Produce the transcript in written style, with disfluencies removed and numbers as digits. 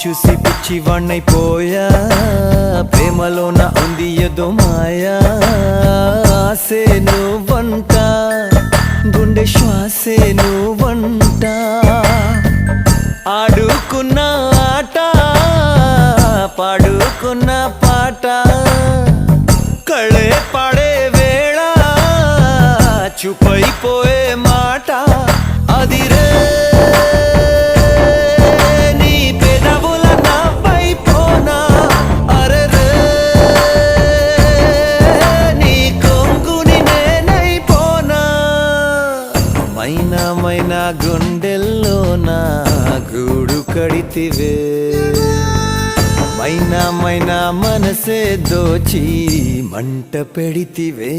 చూసి పిచ్చివాణ్ణైపోయా ప్రేమలోన ఉంది ఏదో మాయా ఆసే నువ్వంట గుండె శ్వాసే నువ్వంట ఆడుకున్న ఆట పాడుకున్న పాట కళే పాడే వేళ చూపైపోయే మాట అదిరే మైనా గుండెల్లో నా గూడు కడితివే మైనా మనసే దోచి మంట పెడితివే